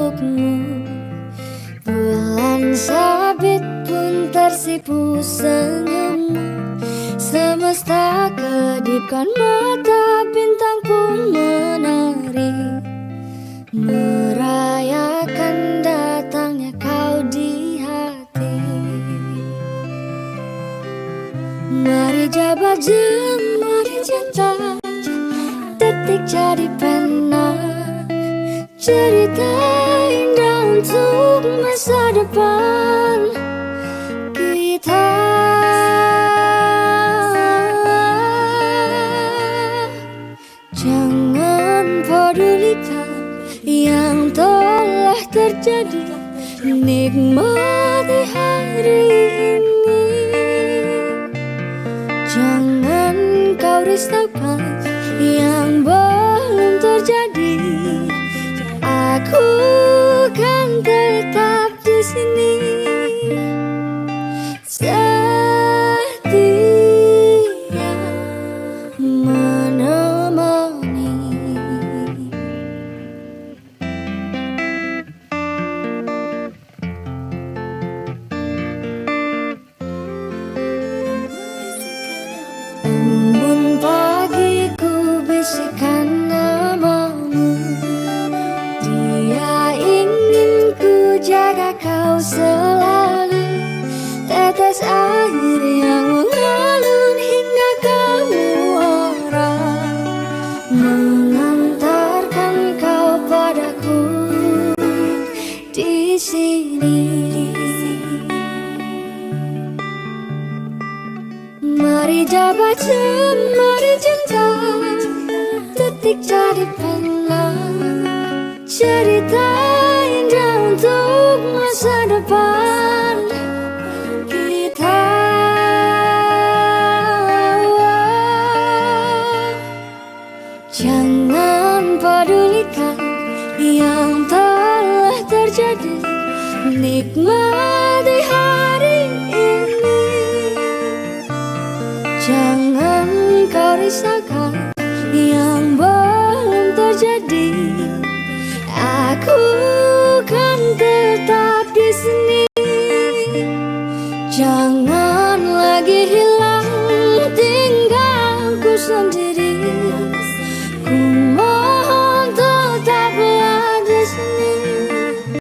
untukmu. Bulan sabit pun tersipu senyummu. Semesta kedipkan mata, bintang pun menari, merayakan datangnya kau di hati. Mari jabat jemari cinta, detik jadi pena, cerita indah untuk masa depan kita. Jangan pedulikan yang telah terjadi, nikmati hari ini. Jangan kau risaukan yang belum terjadi, aku kan tetap di sini. Setia menemani. Embun pagi ku bisikan namamu, dia ingin ku jaga kau selalu. Tetes air yang mengalun hingga kamu orang, mengantarkan kau padaku di sini. Mari jabat jemari cinta, detik jadi pena, cerita indah untuk masa depan kita. Jangan pedulikan yang telah terjadi, nikmati